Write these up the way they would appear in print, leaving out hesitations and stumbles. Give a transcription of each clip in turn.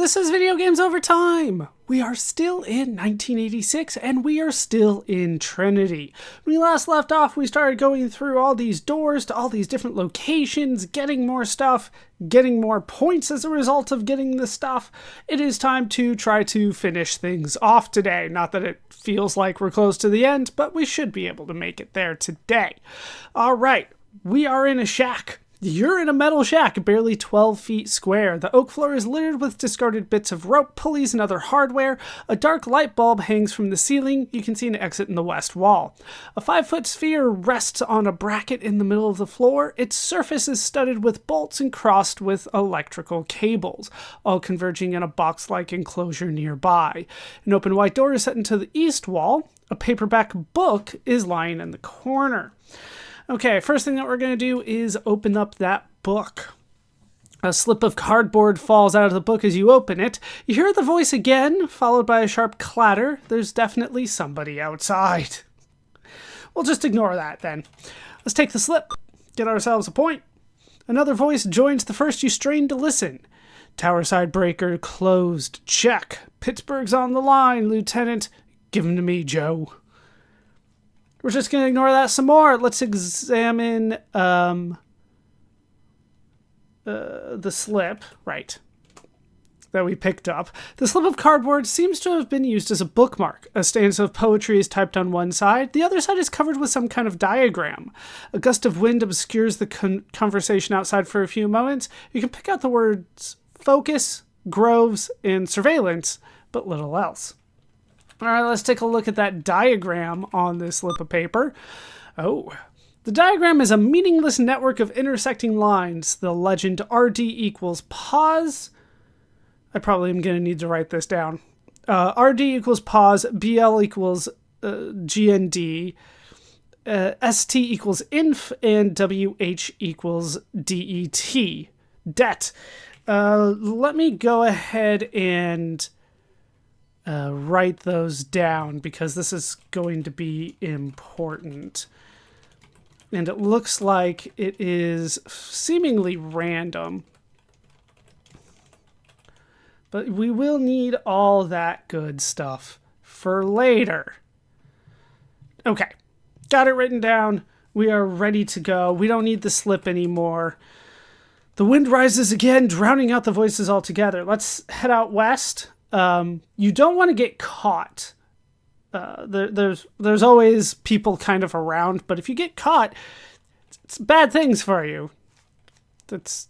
this is Video Games Over Time. We are still in 1986, and we are still in Trinity. When we last left off, we started going through all these doors to all these different locations, getting more stuff, getting more points as a result of getting the stuff. It is time to try to finish things off today. Not that it feels like we're close to the end, but we should be able to make it there today. All right, we are in a shack. You're in a metal shack, barely 12 feet square. The oak floor is littered with discarded bits of rope, pulleys, and other hardware. A dark light bulb hangs from the ceiling. You can see an exit in the west wall. A 5-foot sphere rests on a bracket in the middle of the floor. Its surface is studded with bolts and crossed with electrical cables, all converging in a box-like enclosure nearby. An open white door is set into the east wall. A paperback book is lying in the corner. Okay, first thing that we're going to do is open up that book. A slip of cardboard falls out of the book as you open it. You hear the voice again, followed by a sharp clatter. There's definitely somebody outside. We'll just ignore that then. Let's take the slip, get ourselves a point. Another voice joins the first. You strain to listen. Towerside breaker closed. Check. Pittsburgh's on the line, Lieutenant. Give him to me, Joe. We're just going to ignore that some more. Let's examine the slip, right, that we picked up. The slip of cardboard seems to have been used as a bookmark. A stanza of poetry is typed on one side. The other side is covered with some kind of diagram. A gust of wind obscures the conversation outside for a few moments. You can pick out the words focus, groves, and surveillance, but little else. All right, let's take a look at that diagram on this slip of paper. Oh, the diagram is a meaningless network of intersecting lines. The legend RD equals pause. I probably am going to need to write this down. RD equals pause, BL equals GND, ST equals inf, and WH equals DET. Det. Let me go ahead and write those down because this is going to be important. And it looks like it is seemingly random. But we will need all that good stuff for later. Okay, got it written down. We are ready to go. We don't need the slip anymore. The wind rises again, drowning out the voices altogether. Let's head out west. You don't want to get caught. There's always people kind of around, but if you get caught, it's bad things for you. It's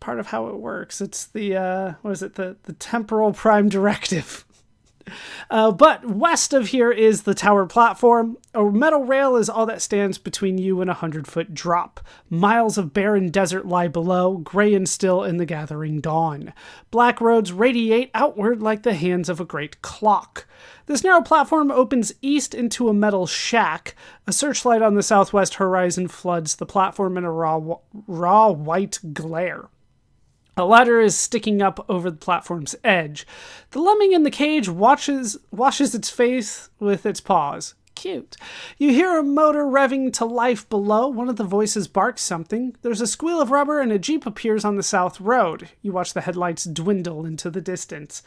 part of how it works. It's the the temporal prime directive. But west of here is the tower platform. A metal rail is all that stands between you and a 100-foot drop. Miles of barren desert lie below, gray and still in the gathering dawn. Black roads radiate outward like the hands of a great clock. This narrow platform opens east into a metal shack. A searchlight on the southwest horizon floods the platform in a raw white glare. A ladder is sticking up over the platform's edge. The lemming in the cage washes its face with its paws. Cute. You hear a motor revving to life below. One of the voices barks something. There's a squeal of rubber and a Jeep appears on the south road. You watch the headlights dwindle into the distance.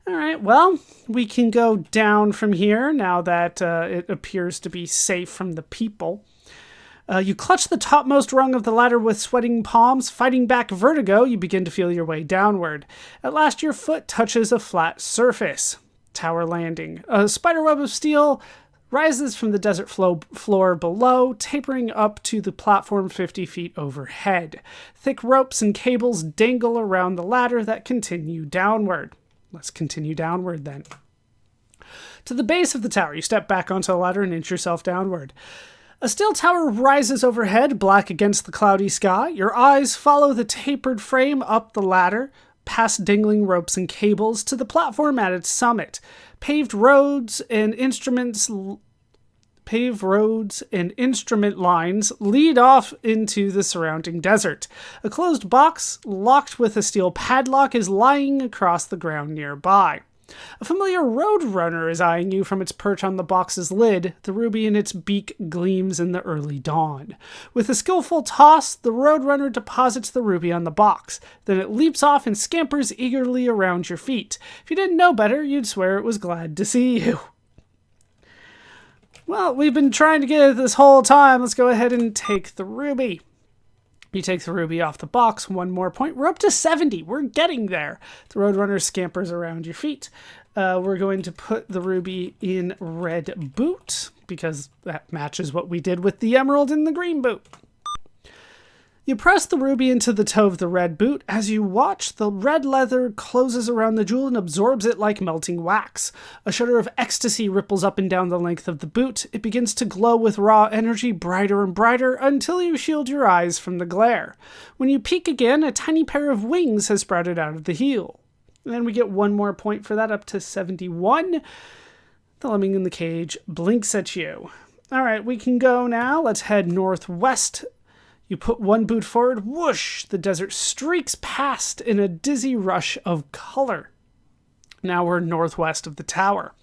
All right, well, we can go down from here now that it appears to be safe from the people. You clutch the topmost rung of the ladder with sweating palms. Fighting back vertigo, you begin to feel your way downward. At last, your foot touches a flat surface. Tower landing. A spiderweb of steel rises from the desert floor below, tapering up to the platform 50 feet overhead. Thick ropes and cables dangle around the ladder that continue downward. Let's continue downward then. To the base of the tower, you step back onto the ladder and inch yourself downward. A steel tower rises overhead, black against the cloudy sky. Your eyes follow the tapered frame up the ladder, past dangling ropes and cables, to the platform at its summit. Paved roads and instrument lines lead off into the surrounding desert. A closed box, locked with a steel padlock, is lying across the ground nearby. A familiar roadrunner is eyeing you from its perch on the box's lid. The ruby in its beak gleams in the early dawn. With a skillful toss, the roadrunner deposits the ruby on the box. Then it leaps off and scampers eagerly around your feet. If you didn't know better, you'd swear it was glad to see you. Well, we've been trying to get it this whole time. Let's go ahead and take the ruby. You take the ruby off the box, 1 more point. We're up to 70. We're getting there. The roadrunner scampers around your feet. We're going to put the ruby in red boot because that matches what we did with the emerald in the green boot. You press the ruby into the toe of the red boot. As you watch, the red leather closes around the jewel and absorbs it like melting wax. A shudder of ecstasy ripples up and down the length of the boot. It begins to glow with raw energy, brighter and brighter, until you shield your eyes from the glare. When you peek again, a tiny pair of wings has sprouted out of the heel. And then we get 1 more point for that, up to 71. The lemming in the cage blinks at you. All right, we can go now. Let's head northwest. You put 1 boot forward, whoosh, the desert streaks past in a dizzy rush of color. Now we're northwest of the tower.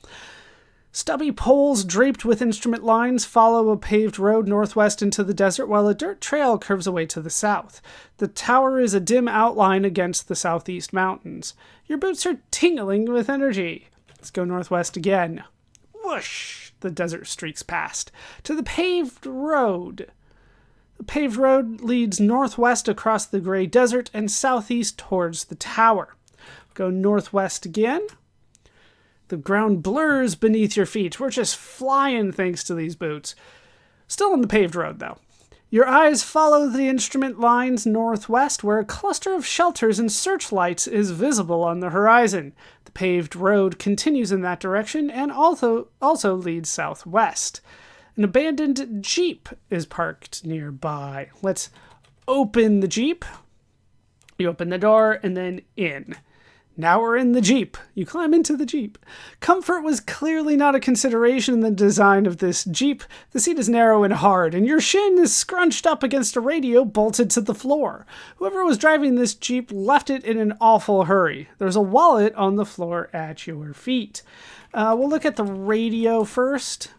Stubby poles draped with instrument lines follow a paved road northwest into the desert, while a dirt trail curves away to the south. The tower is a dim outline against the southeast mountains. Your boots are tingling with energy. Let's go northwest again. Whoosh, the desert streaks past. To the paved road. The paved road leads northwest across the gray desert and southeast towards the tower. Go northwest again. The ground blurs beneath your feet. We're just flying thanks to these boots. Still on the paved road, though. Your eyes follow the instrument lines northwest, where a cluster of shelters and searchlights is visible on the horizon. The paved road continues in that direction and also leads southwest. An abandoned Jeep is parked nearby. Let's open the Jeep. You open the door and then in. Now we're in the Jeep. You climb into the Jeep. Comfort was clearly not a consideration in the design of this Jeep. The seat is narrow and hard, and your shin is scrunched up against a radio bolted to the floor. Whoever was driving this Jeep left it in an awful hurry. There's a wallet on the floor at your feet. We'll look at the radio first.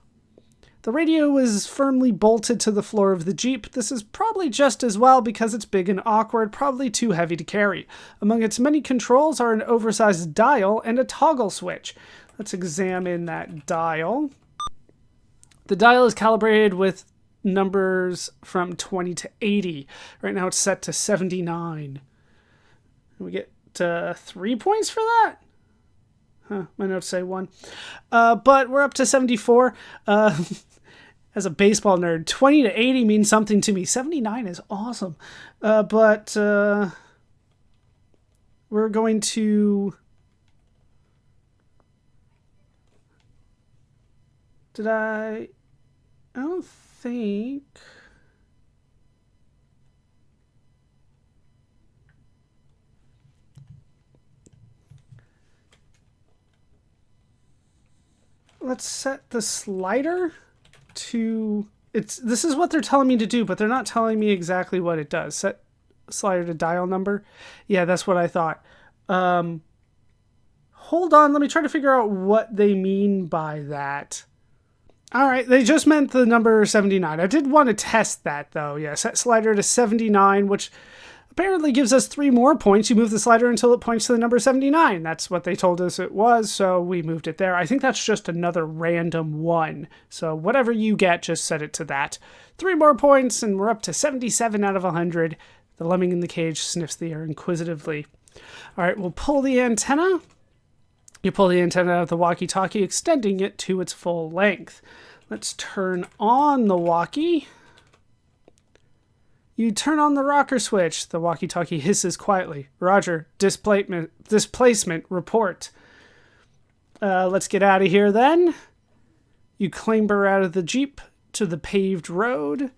The radio is firmly bolted to the floor of the Jeep. This is probably just as well because it's big and awkward, probably too heavy to carry. Among its many controls are an oversized dial and a toggle switch. Let's examine that dial. The dial is calibrated with numbers from 20 to 80. Right now it's set to 79. We get 3 points for that? My notes say 1. But we're up to 74. As a baseball nerd, 20 to 80 means something to me. 79 is awesome. But we're going to... I don't think... Let's set the slider to... This is what they're telling me to do, but they're not telling me exactly what it does. Set slider to dial number. Yeah, that's what I thought. Hold on, let me try to figure out what they mean by that. All right, they just meant the number 79. I did want to test that, though. Yeah, set slider to 79, which apparently gives us 3 more points. You move the slider until it points to the number 79. That's what they told us it was, so we moved it there. I think that's just another random 1. So whatever you get, just set it to that. 3 more points, and we're up to 77 out of 100. The lemming in the cage sniffs the air inquisitively. All right, we'll pull the antenna. You pull the antenna out of the walkie-talkie, extending it to its full length. Let's turn on the walkie. You turn on the rocker switch. The walkie-talkie hisses quietly. Roger, displacement report. Let's get out of here then. You clamber out of the Jeep to the paved road.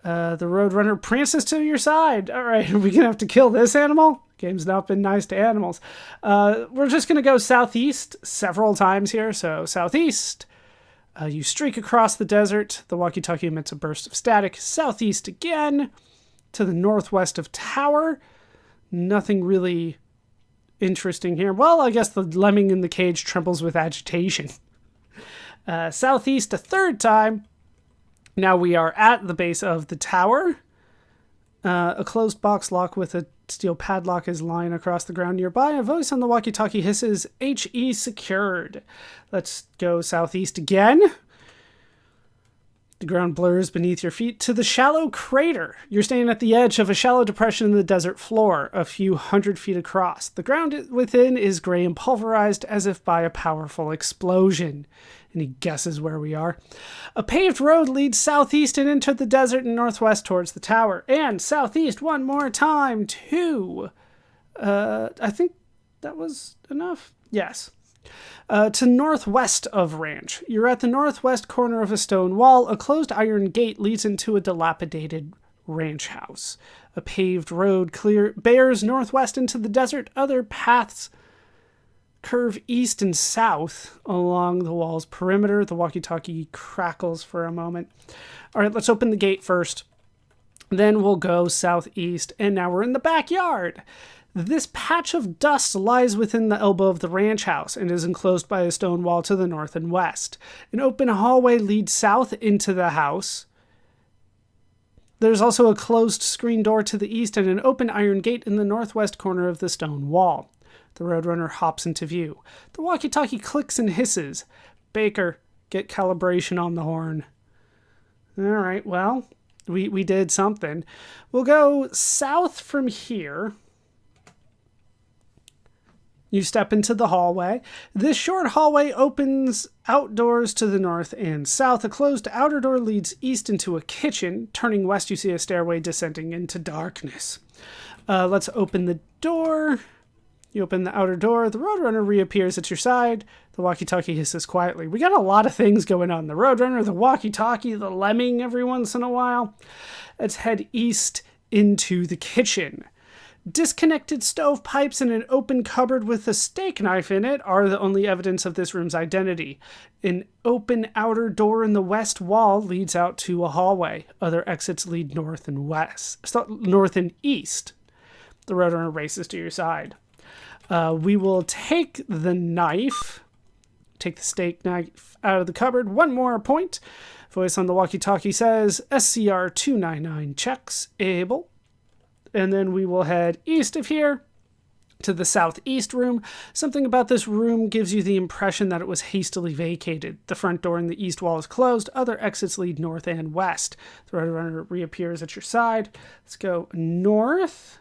The Roadrunner prances to your side. All right, are we going to have to kill this animal? Game's not been nice to animals. We're just going to go southeast several times here. So southeast. You streak across the desert. The walkie-talkie emits a burst of static. Southeast again. To the northwest of Tower. Nothing really interesting here? Well, I guess the lemming in the cage trembles with agitation. Southeast a third time. Now we are at the base of the tower. A closed box lock with a steel padlock is lying across the ground nearby. A voice on the walkie-talkie hisses, HE secured. Let's go southeast again. The ground blurs beneath your feet to the shallow crater. You're standing at the edge of a shallow depression in the desert floor, a few 100 feet across. The ground within is gray and pulverized as if by a powerful explosion. And he guesses where we are. A paved road leads southeast and into the desert and northwest towards the tower. And southeast one more time to... I think that was enough. Yes. To northwest of Ranch. You're at the northwest corner of a stone wall. A closed iron gate leads into a dilapidated ranch house. A paved road bears northwest into the desert. Other paths curve east and south along the wall's perimeter. The walkie-talkie crackles for a moment. All right, let's open the gate first. Then we'll go southeast, and now we're in the backyard. This patch of dust lies within the elbow of the ranch house and is enclosed by a stone wall to the north and west. An open hallway leads south into the house. There's also a closed screen door to the east and an open iron gate in the northwest corner of the stone wall. The Roadrunner hops into view. The walkie-talkie clicks and hisses. Baker, get calibration on the horn. All right, well, we did something. We'll go south from here. You step into the hallway. This short hallway opens outdoors to the north and south. A closed outer door leads east into a kitchen. Turning west, you see a stairway descending into darkness. Let's open the door. You open the outer door. The Roadrunner reappears at your side. The walkie-talkie hisses quietly. We got a lot of things going on. The Roadrunner, the walkie-talkie, the lemming every once in a while. Let's head east into the kitchen. Disconnected stovepipes and an open cupboard with a steak knife in it are the only evidence of this room's identity. An open outer door in the west wall leads out to a hallway. Other exits lead north and north and east. The Roadrunner races to your side. We will take the knife, take the steak knife out of the cupboard. One more point. Voice on the walkie-talkie says, SCR 299 checks, able. And then we will head east of here to the southeast room. Something about this room gives you the impression that it was hastily vacated. The front door in the east wall is closed. Other exits lead north and west. The Roadrunner reappears at your side. Let's go north.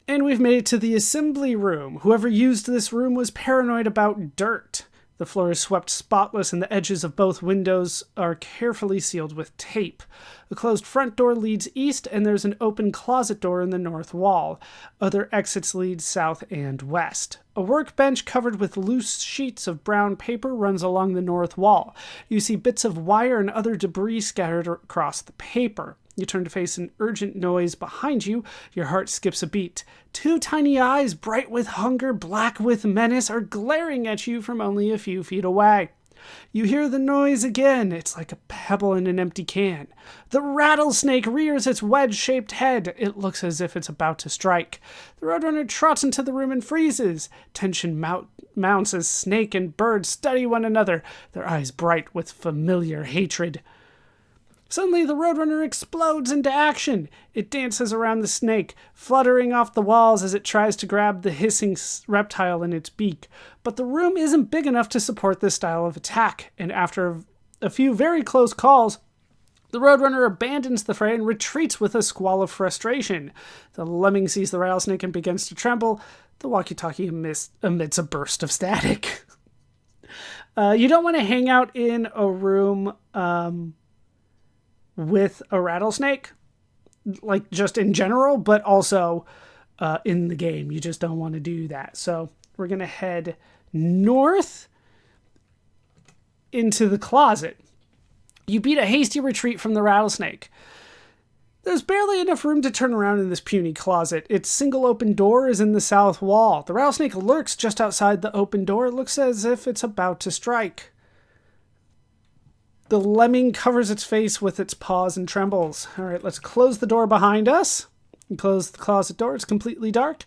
And we've made it to the assembly room. Whoever used this room was paranoid about dirt. The floor is swept spotless and the edges of both windows are carefully sealed with tape. A closed front door leads east and there's an open closet door in the north wall. Other exits lead south and west. A workbench covered with loose sheets of brown paper runs along the north wall. You see bits of wire and other debris scattered across the paper. You turn to face an urgent noise behind you. Your heart skips a beat. Two tiny eyes, bright with hunger, black with menace, are glaring at you from only a few feet away. You hear the noise again. It's like a pebble in an empty can. The rattlesnake rears its wedge-shaped head. It looks as if it's about to strike. The Roadrunner trots into the room and freezes. Tension mounts as snake and bird study one another, their eyes bright with familiar hatred. Suddenly, the Roadrunner explodes into action. It dances around the snake, fluttering off the walls as it tries to grab the hissing reptile in its beak. But the room isn't big enough to support this style of attack, and after a few very close calls, the Roadrunner abandons the fray and retreats with a squall of frustration. The lemming sees the rattlesnake and begins to tremble. The walkie-talkie emits a burst of static. You don't want to hang out in a room with a rattlesnake, like just in general, but also in the game. You just don't want to do that. So we're going to head north into the closet. You beat a hasty retreat from the rattlesnake. There's barely enough room to turn around in this puny closet. Its single open door is in the south wall. The rattlesnake lurks just outside the open door. It looks as if it's about to strike. The lemming covers its face with its paws and trembles. All right, let's close the door behind us. You close the closet door. It's completely dark.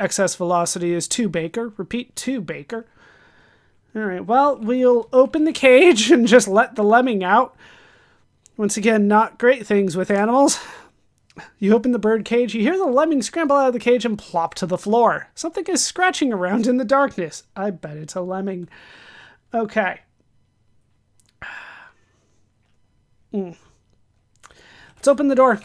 Excess velocity is 2 Baker. Repeat, 2 Baker. All right, well, we'll open the cage and just let the lemming out. Once again, not great things with animals. You open the bird cage, you hear the lemming scramble out of the cage and plop to the floor. Something is scratching around in the darkness. I bet it's a lemming. Okay. Let's open the door.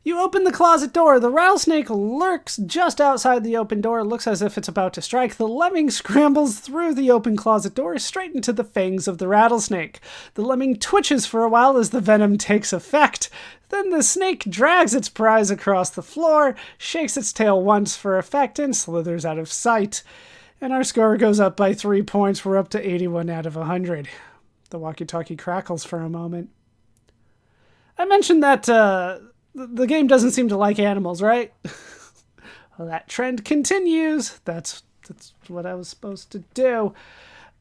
You open the closet door. The rattlesnake lurks just outside the open door. It looks as if it's about to strike. The lemming scrambles through the open closet door straight into the fangs of the rattlesnake. The lemming twitches for a while as the venom takes effect. Then the snake drags its prize across the floor, shakes its tail once for effect, and slithers out of sight. And our score goes up by 3 points. We're up to 81 out of 100. The walkie-talkie crackles for a moment. I mentioned that the game doesn't seem to like animals, right? Well, that trend continues. That's what I was supposed to do.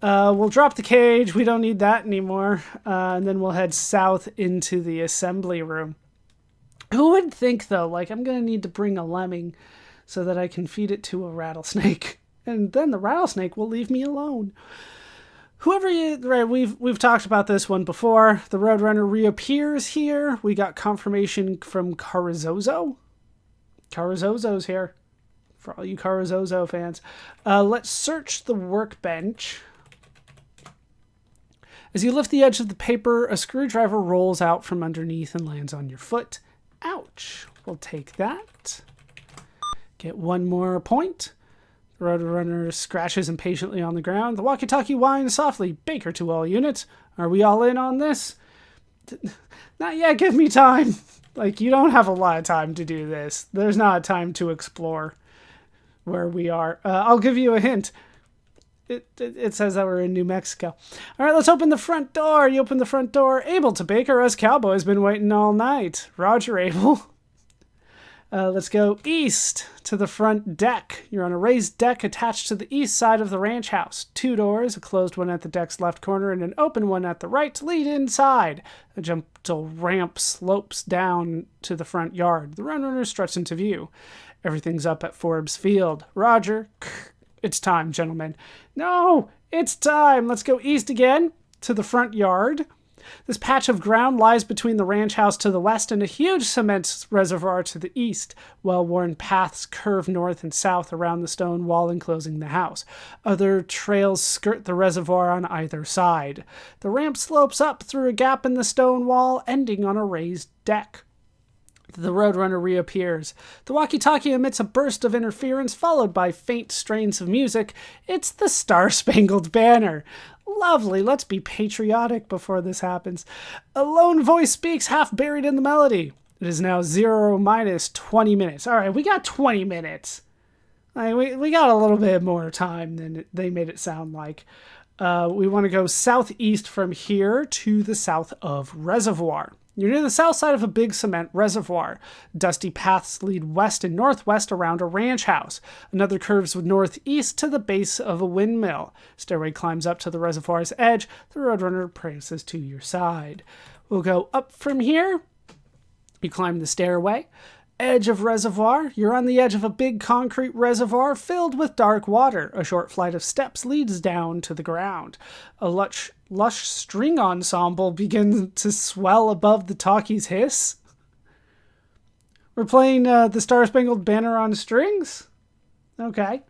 We'll drop the cage. We don't need that anymore. And then we'll head south into the assembly room. Who would think, though, like I'm going to need to bring a lemming so that I can feed it to a rattlesnake. And then the rattlesnake will leave me alone. Right, we've talked about this one before. The Roadrunner reappears here. We got confirmation from Carazozo. Carazozo's here. For all you Carazozo fans. Let's search the workbench. As you lift the edge of the paper, a screwdriver rolls out from underneath and lands on your foot. Ouch. We'll take that. Get 1 more point. The Roadrunner scratches impatiently on the ground. The walkie-talkie whines softly. Baker to all units. Are we all in on this? Not yet. Give me time. Like, you don't have a lot of time to do this. There's not time to explore where we are. I'll give you a hint. It says that we're in New Mexico. All right, let's open the front door. You open the front door. Abel to Baker. Us cowboys been waiting all night. Roger, Abel. Let's go east to the front deck. You're on a raised deck attached to the east side of the ranch house. 2 doors, a closed one at the deck's left corner and an open one at the right lead inside. A gentle ramp slopes down to the front yard. The Roadrunner struts into view. Everything's up at Forbes Field. Roger. It's time, gentlemen. No, it's time. Let's go east again to the front yard. This patch of ground lies between the ranch house to the west and a huge cement reservoir to the east. Well-worn paths curve north and south around the stone wall enclosing the house. Other trails skirt the reservoir on either side. The ramp slopes up through a gap in the stone wall, ending on a raised deck. The Roadrunner reappears. The walkie-talkie emits a burst of interference followed by faint strains of music. It's the Star-Spangled Banner. Lovely, let's be patriotic before this happens. A lone voice speaks, half buried in the melody. It is now 0 minus 20 minutes. All right, we got 20 minutes. We got a little bit more time than they made it sound like. We want to go southeast from here to the south of Reservoir. You're near the south side of a big cement reservoir. Dusty paths lead west and northwest around a ranch house. Another curves northeast to the base of a windmill. Stairway climbs up to the reservoir's edge. The Roadrunner prances to your side. We'll go up from here. You climb the stairway. Edge of reservoir. You're on the edge of a big concrete reservoir filled with dark water. A short flight of steps leads down to the ground. A lush string ensemble begins to swell above the talkie's hiss. We're playing the Star-Spangled Banner on strings? Okay.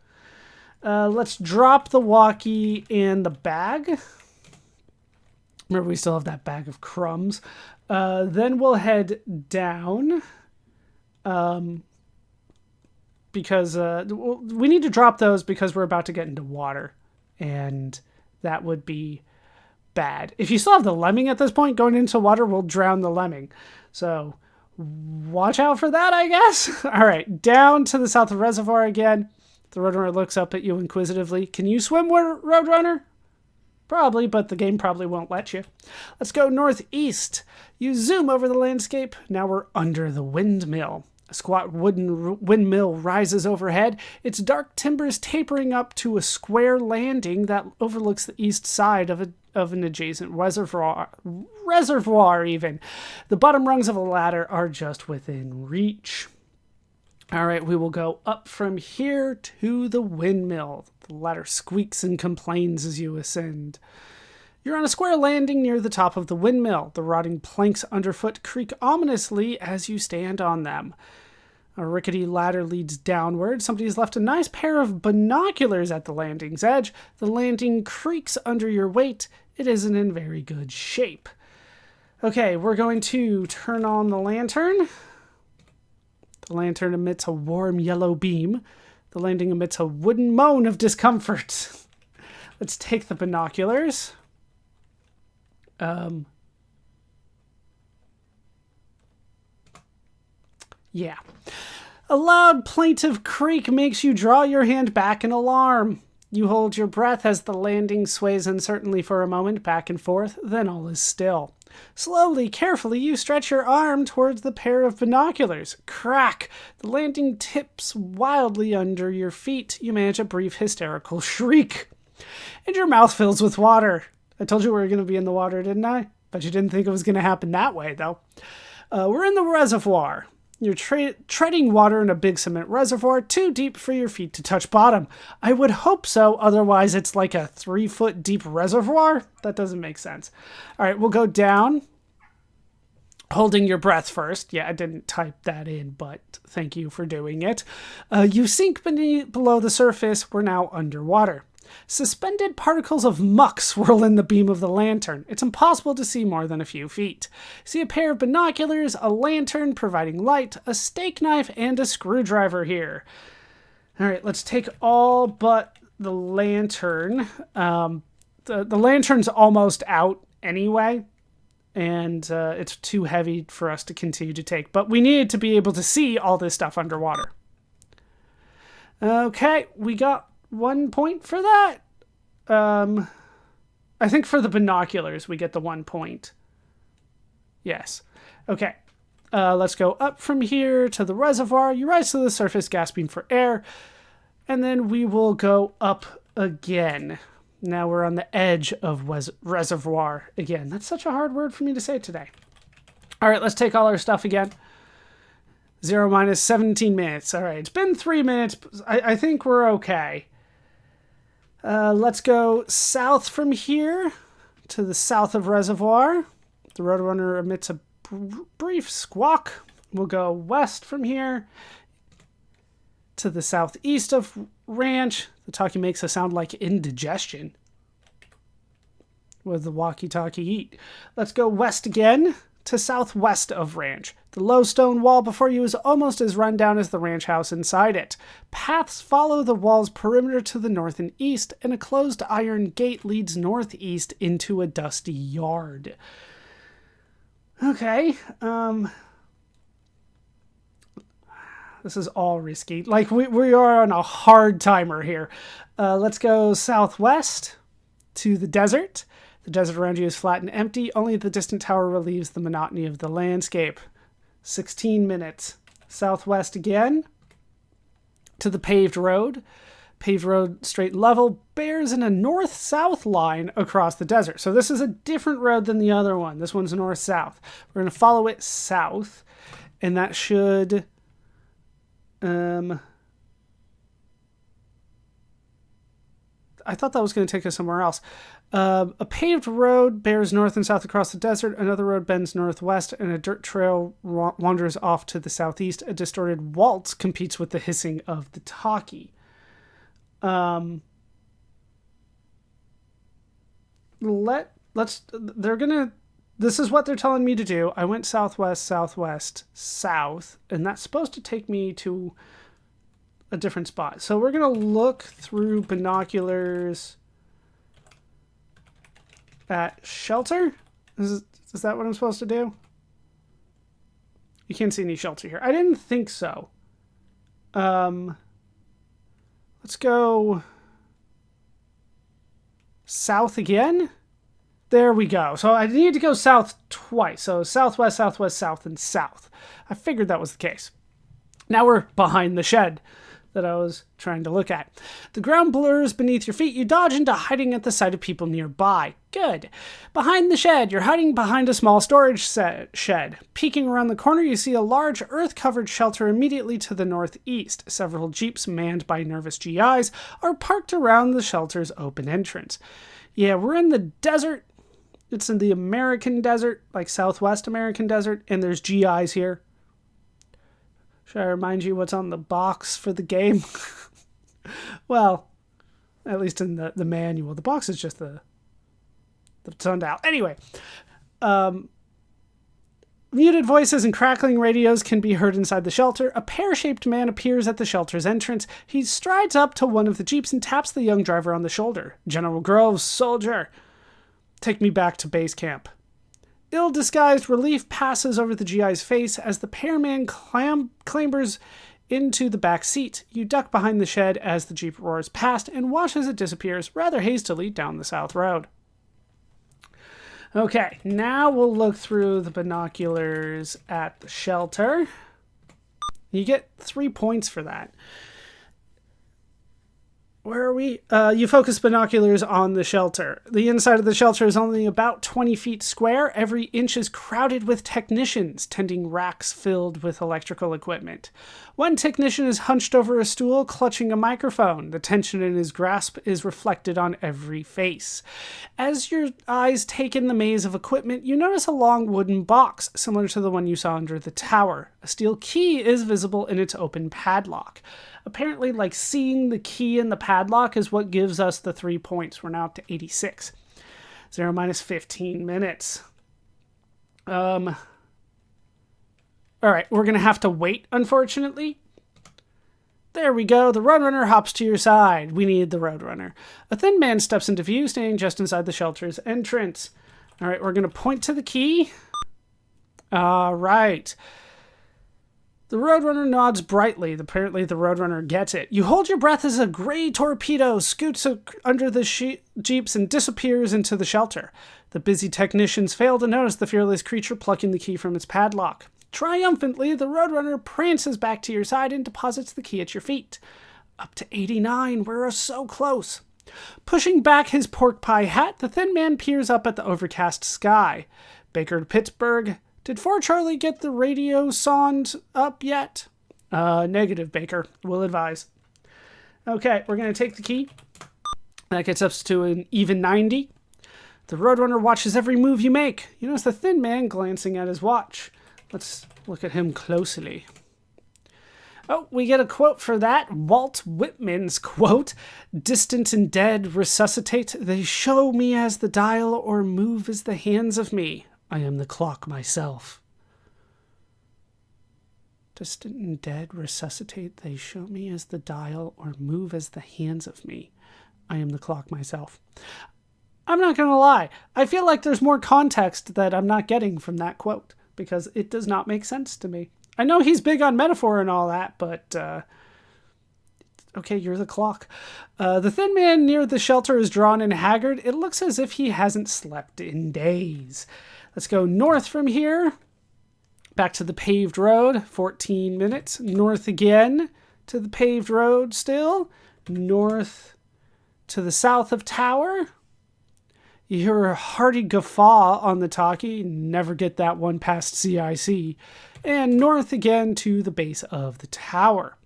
Let's drop the walkie and the bag. Remember, we still have that bag of crumbs. Then we'll head down. Because we need to drop those because we're about to get into water. And that would be bad. If you still have the lemming at this point, going into water will drown the lemming. So watch out for that, I guess. All right, down to the south of Reservoir again. The Roadrunner looks up at you inquisitively. Can you swim, Roadrunner? Probably, but the game probably won't let you. Let's go northeast. You zoom over the landscape. Now we're under the windmill. A squat wooden windmill rises overhead, its dark timbers tapering up to a square landing that overlooks the east side of an adjacent reservoir even. The bottom rungs of a ladder are just within reach. All right, we will go up from here to the windmill. The ladder squeaks and complains as you ascend. You're on a square landing near the top of the windmill. The rotting planks underfoot creak ominously as you stand on them. A rickety ladder leads downward. Somebody's left a nice pair of binoculars at the landing's edge. The landing creaks under your weight. It isn't in very good shape. Okay, we're going to turn on the lantern. The lantern emits a warm yellow beam. The landing emits a wooden moan of discomfort. Let's take the binoculars. Yeah. A loud plaintive creak makes you draw your hand back in alarm. You hold your breath as the landing sways uncertainly for a moment, back and forth, then all is still. Slowly, carefully, you stretch your arm towards the pair of binoculars. Crack! The landing tips wildly under your feet. You manage a brief hysterical shriek. And your mouth fills with water. I told you we were going to be in the water, didn't I? But you didn't think it was going to happen that way, though. We're in the reservoir. You're treading water in a big cement reservoir, too deep for your feet to touch bottom. I would hope so, otherwise it's like a 3-foot deep reservoir. That doesn't make sense. All right, we'll go down, holding your breath first. Yeah, I didn't type that in, but thank you for doing it. You sink below the surface. We're now underwater. Suspended particles of muck swirl in the beam of the lantern. It's impossible to see more than a few feet. See a pair of binoculars, a lantern providing light, a steak knife, and a screwdriver here. All right, let's take all but the lantern. The lantern's almost out anyway, and it's too heavy for us to continue to take. But we needed to be able to see all this stuff underwater. Okay, we got 1 point for that. I think for the binoculars we get the 1 point. Yes. Okay. Let's go up from here to the reservoir. You rise to the surface, gasping for air, and then we will go up again. Now we're on the edge of reservoir again. That's such a hard word for me to say today. All right, let's take all our stuff again. 0 minus 17 minutes. All right, it's been 3 minutes. I think we're okay. Let's go south from here to the south of reservoir. The Roadrunner emits a brief squawk. We'll go west from here to the southeast of ranch. The talkie makes a sound like indigestion. What does the walkie-talkie eat? Let's go west again to southwest of ranch. The low stone wall before you is almost as run down as the ranch house inside it. Paths follow the wall's perimeter to the north and east, and a closed iron gate leads northeast into a dusty yard. Okay, this is all risky. Like, we are on a hard timer here. Let's go southwest to the desert. The desert around you is flat and empty. Only the distant tower relieves the monotony of the landscape. 16 minutes. Southwest again to the paved road. Paved road, straight level, bears in a north-south line across the desert. So this is a different road than the other one. This one's north-south. We're going to follow it south, and that should... I thought that was going to take us somewhere else. A paved road bears north and south across the desert. Another road bends northwest, and a dirt trail wanders off to the southeast. A distorted waltz competes with the hissing of the talkie. This is what they're telling me to do. I went southwest, southwest, south, and that's supposed to take me to a different spot. So we're going to look through binoculars at shelter. Is that what I'm supposed to do? You can't see any shelter here. I didn't think so. Let's go south again. There we go. So I need to go south twice. So southwest, southwest, south, and south. I figured that was the case. Now we're behind the shed. that I was trying to look at. The ground blurs beneath your feet. You dodge into hiding at the sight of people nearby. Good. Behind the shed, you're hiding behind a small storage shed. Peeking around the corner, you see a large earth-covered shelter immediately to the northeast. Several jeeps manned by nervous GIs are parked around the shelter's open entrance. Yeah, we're in the desert. It's in the American desert, like Southwest American desert, and there's GIs here. Should I remind you what's on the box for the game? Well, at least in the manual. The box is just the sundial. Anyway, muted voices and crackling radios can be heard inside the shelter. A pear-shaped man appears at the shelter's entrance. He strides up to one of the jeeps and taps the young driver on the shoulder. General Groves, soldier. Take me back to base camp. Ill-disguised relief passes over the GI's face as the pearman clambers into the back seat. You duck behind the shed as the jeep roars past and watch as it disappears rather hastily down the south road. Okay, now we'll look through the binoculars at the shelter. You get 3 points for that. Where are we? You focus binoculars on the shelter. The inside of the shelter is only about 20 feet square. Every inch is crowded with technicians, tending racks filled with electrical equipment. One technician is hunched over a stool, clutching a microphone. The tension in his grasp is reflected on every face. As your eyes take in the maze of equipment, you notice a long wooden box, similar to the one you saw under the tower. A steel key is visible in its open padlock. Apparently, like, seeing the key in the padlock is what gives us the 3 points. We're now up to 86. 0 minus 15 minutes. All right, we're going to have to wait, unfortunately. There we go. The Roadrunner hops to your side. We need the Roadrunner. A thin man steps into view, standing just inside the shelter's entrance. All right, we're going to point to the key. All right. The Roadrunner nods brightly. Apparently, the Roadrunner gets it. You hold your breath as a gray torpedo scoots under the jeeps and disappears into the shelter. The busy technicians fail to notice the fearless creature plucking the key from its padlock. Triumphantly, the Roadrunner prances back to your side and deposits the key at your feet. Up to 89. We're so close. Pushing back his pork pie hat, the thin man peers up at the overcast sky. Baker to Pittsburgh. Did 4 Charlie get the radio sound up yet? Negative, Baker. We'll advise. Okay, we're going to take the key. That gets us to an even 90. The Roadrunner watches every move you make. You notice the thin man glancing at his watch. Let's look at him closely. Oh, we get a quote for that. Walt Whitman's quote. Distant and dead resuscitate. They show me as the dial or move as the hands of me. I am the clock myself. Distant and dead resuscitate. They show me as the dial or move as the hands of me. I am the clock myself. I'm not going to lie. I feel like there's more context that I'm not getting from that quote because it does not make sense to me. I know he's big on metaphor and all that, but okay, you're the clock. The thin man near the shelter is drawn and haggard. It looks as if he hasn't slept in days. Let's go north from here. Back to the paved road. 14 minutes. North again to the paved road still. North to the south of Tower. You hear a hearty guffaw on the talkie. Never get that one past CIC. And north again to the base of the tower.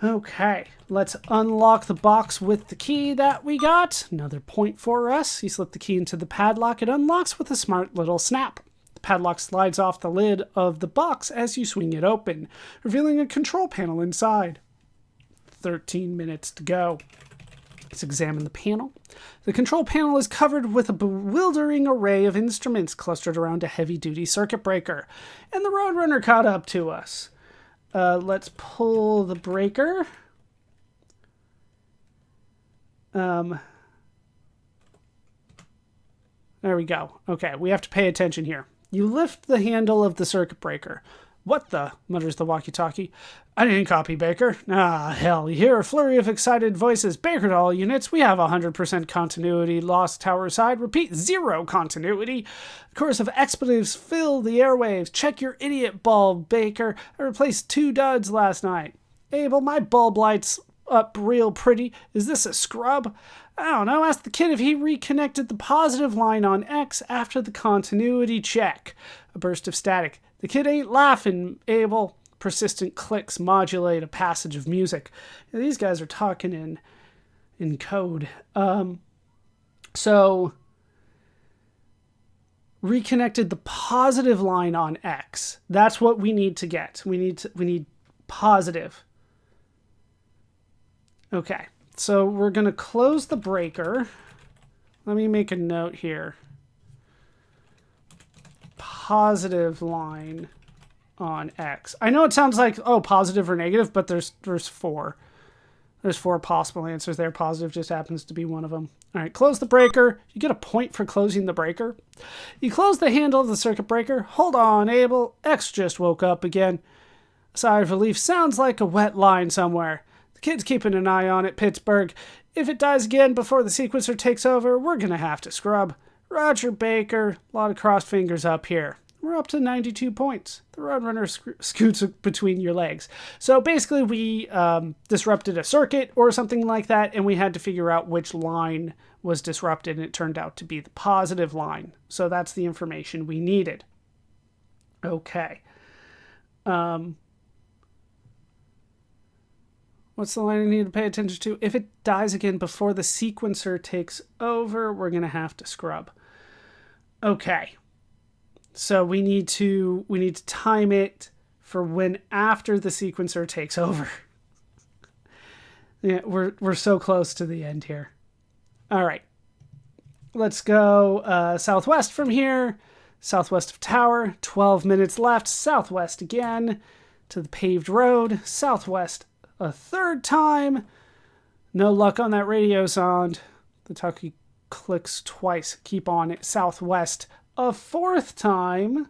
Okay, let's unlock the box with the key that we got. Another point for us. You slip the key into the padlock. It unlocks with a smart little snap. The padlock slides off the lid of the box as you swing it open, revealing a control panel inside. 13 minutes to go. Let's examine the panel. The control panel is covered with a bewildering array of instruments clustered around a heavy-duty circuit breaker. And the Roadrunner caught up to us. Let's pull the breaker. There we go. Okay, we have to pay attention here. You lift the handle of the circuit breaker. What the? Mutters the walkie-talkie. I didn't copy, Baker. Ah, hell. You hear a flurry of excited voices. Baker to all units. We have 100% continuity. Lost tower side. Repeat, 0 continuity. A chorus of expletives fill the airwaves. Check your idiot bulb, Baker. I replaced 2 duds last night. Abel, my bulb light's up real pretty. Is this a scrub? I don't know. Ask the kid if he reconnected the positive line on X after the continuity check. A burst of static. The kid ain't laughing, Abel. Persistent clicks modulate a passage of music. These guys are talking in code. So reconnected the positive line on X. That's what we need to get. We need positive. Okay. So we're going to close the breaker. Let me make a note here. Positive line on X. I know it sounds like, oh, positive or negative, but there's four. There's four possible answers there. Positive just happens to be one of them. All right, close the breaker. You get a point for closing the breaker. You close the handle of the circuit breaker. Hold on, Abel. X just woke up again. A sigh of relief sounds like a wet line somewhere. The kid's keeping an eye on it, Pittsburgh. If it dies again before the sequencer takes over, we're going to have to scrub. Roger Baker. A lot of crossed fingers up here. We're up to 92 points. The Roadrunner scoots between your legs. So basically we disrupted a circuit or something like that, and we had to figure out which line was disrupted, and it turned out to be the positive line. So that's the information we needed. Okay. What's the line I need to pay attention to? If it dies again before the sequencer takes over, we're going to have to scrub. Okay. So we need to time it for when after the sequencer takes over. Yeah, we're so close to the end here. All right. Let's go southwest from here. Southwest of Tower. 12 minutes left. Southwest again to the paved road. Southwest a third time. No luck on that radio sound. The talkie clicks twice. Keep on it. Southwest a fourth time,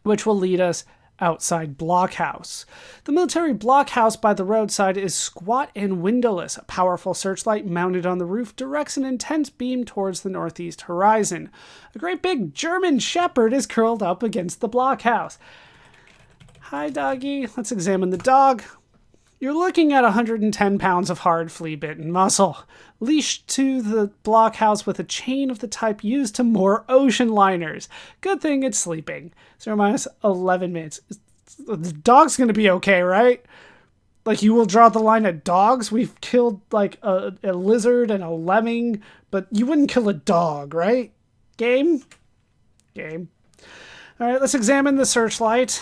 which will lead us outside Blockhouse. The military blockhouse by the roadside is squat and windowless. A powerful searchlight mounted on the roof directs an intense beam towards the northeast horizon. A great big German shepherd is curled up against the blockhouse. Hi, doggy. Let's examine the dog. You're looking at 110 pounds of hard flea-bitten muscle, leashed to the blockhouse with a chain of the type used to moor ocean liners. Good thing it's sleeping. 0 minus 11 minutes. The dog's going to be okay, right? Like, you will draw the line at dogs? We've killed, like, a lizard and a lemming, but you wouldn't kill a dog, right? Game? Game. All right, let's examine the searchlight.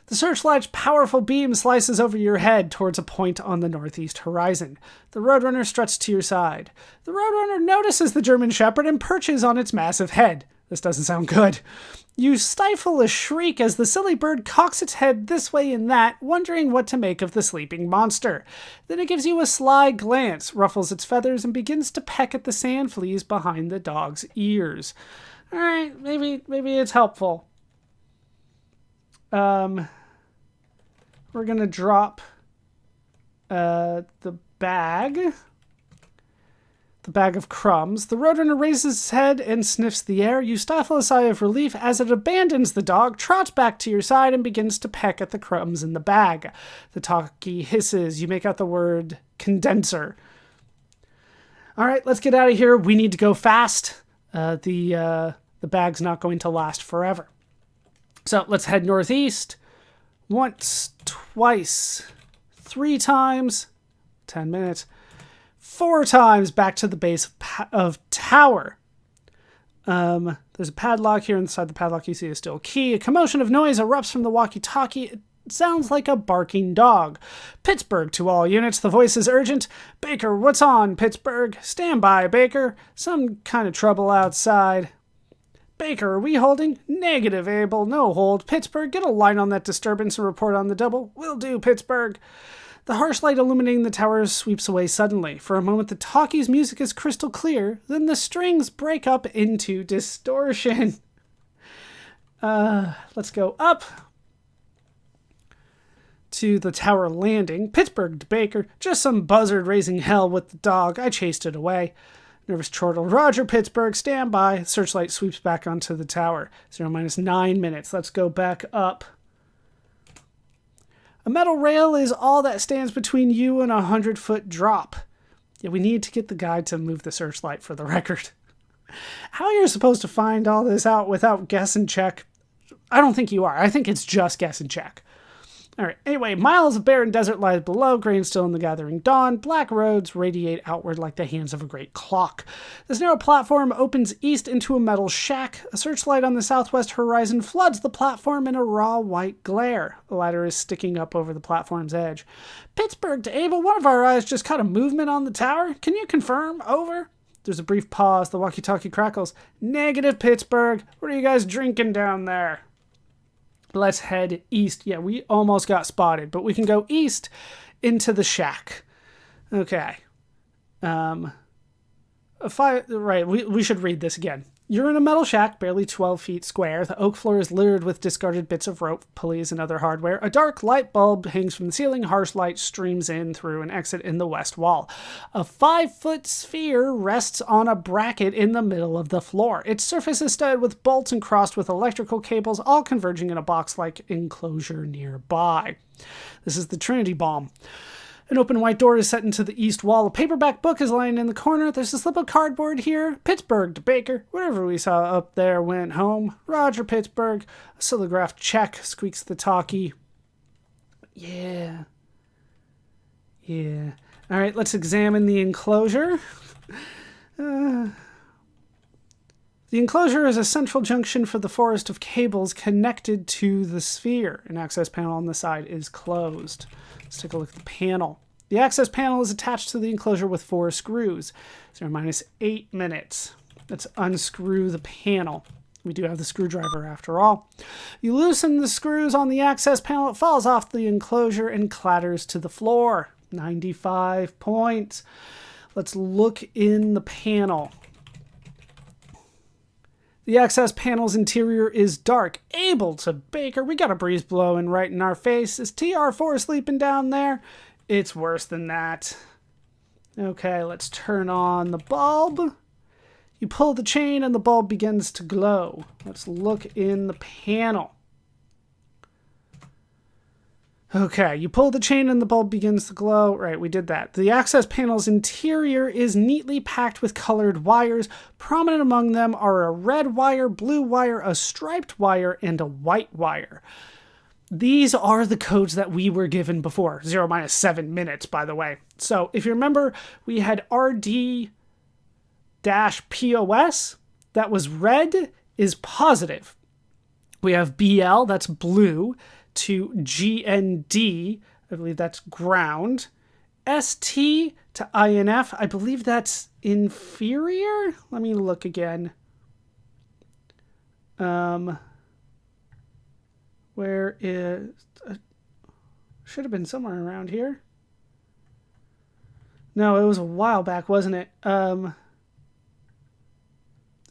The searchlight's powerful beam slices over your head towards a point on the northeast horizon. The Roadrunner struts to your side. The Roadrunner notices the German Shepherd and perches on its massive head. This doesn't sound good. You stifle a shriek as the silly bird cocks its head this way and that, wondering what to make of the sleeping monster. Then it gives you a sly glance, ruffles its feathers, and begins to peck at the sand fleas behind the dog's ears. All right, maybe it's helpful. We're going to drop the bag of crumbs. The Roadrunner raises its head and sniffs the air. You stifle a sigh of relief as it abandons the dog, trots back to your side, and begins to peck at the crumbs in the bag. The talkie hisses. You make out the word condenser. All right, let's get out of here. We need to go fast. The bag's not going to last forever. So let's head northeast. Once, twice, 3 times, 10 minutes, 4 times back to the base of Tower. There's a padlock here. Inside the padlock you see a steel key. A commotion of noise erupts from the walkie-talkie. It sounds like a barking dog. Pittsburgh to all units. The voice is urgent. Baker, what's on, Pittsburgh? Stand by, Baker. Some kind of trouble outside. Baker, are we holding? Negative, Abel. No hold. Pittsburgh, get a line on that disturbance and report on the double. Will do, Pittsburgh. The harsh light illuminating the tower sweeps away suddenly. For a moment, the talkie's music is crystal clear. Then the strings break up into distortion. Let's go up to the tower landing. Pittsburgh to Baker. Just some buzzard raising hell with the dog. I chased it away. Nervous chortle. Roger, Pittsburgh. Stand by. Searchlight sweeps back onto the tower. 0 minus 9 minutes. Let's go back up A metal rail is all that stands between you and a 100-foot drop. Yeah, we need to get the guide to move the searchlight for the record. How you're supposed to find all this out without guess and check, I don't think you are. I think it's just guess and check. All right, anyway, miles of barren desert lies below, grain still in the gathering dawn. Black roads radiate outward like the hands of a great clock. This narrow platform opens east into a metal shack. A searchlight on the southwest horizon floods the platform in a raw white glare. A ladder is sticking up over the platform's edge. Pittsburgh to Ava, one of our eyes just caught a movement on the tower. Can you confirm? Over. There's a brief pause. The walkie-talkie crackles. Negative, Pittsburgh. What are you guys drinking down there? Let's head east. Yeah, we almost got spotted, but we can go east into the shack. Okay. Right, we should read this again. You're in a metal shack, barely 12 feet square. The oak floor is littered with discarded bits of rope, pulleys, and other hardware. A dark light bulb hangs from the ceiling. Harsh light streams in through an exit in the west wall. A 5-foot sphere rests on a bracket in the middle of the floor. Its surface is studded with bolts and crossed with electrical cables, all converging in a box-like enclosure nearby. This is the Trinity Bomb. An open white door is set into the east wall. A paperback book is lying in the corner. There's a slip of cardboard here. Pittsburgh to Baker. Whatever we saw up there went home. Roger, Pittsburgh. A silograph check, squeaks the talkie. Yeah. All right, let's examine the enclosure. The enclosure is a central junction for the forest of cables connected to the sphere. An access panel on the side is closed. Let's take a look at the panel. The access panel is attached to the enclosure with 4 screws. 0-8 minutes. Let's unscrew the panel. We do have the screwdriver after all. You loosen the screws on the access panel. It falls off the enclosure and clatters to the floor. 95 points. Let's look in the panel. The access panel's interior is dark. Able to Baker. We got a breeze blowing right in our face. Is TR4 sleeping down there? It's worse than that. Okay, let's turn on the bulb. You pull the chain and the bulb begins to glow. Let's look in the panel. Okay, you pull the chain and the bulb begins to glow. Right, we did that. The access panel's interior is neatly packed with colored wires. Prominent among them are a red wire, blue wire, a striped wire, and a white wire. These are the codes that we were given before. 0-7 minutes, by the way. So if you remember, we had RD-POS. That was red is positive. We have BL, that's blue, to GND, I believe that's ground. ST to INF, I believe that's inferior. Let me look again. Where is... should have been somewhere around here. No, it was a while back, wasn't it?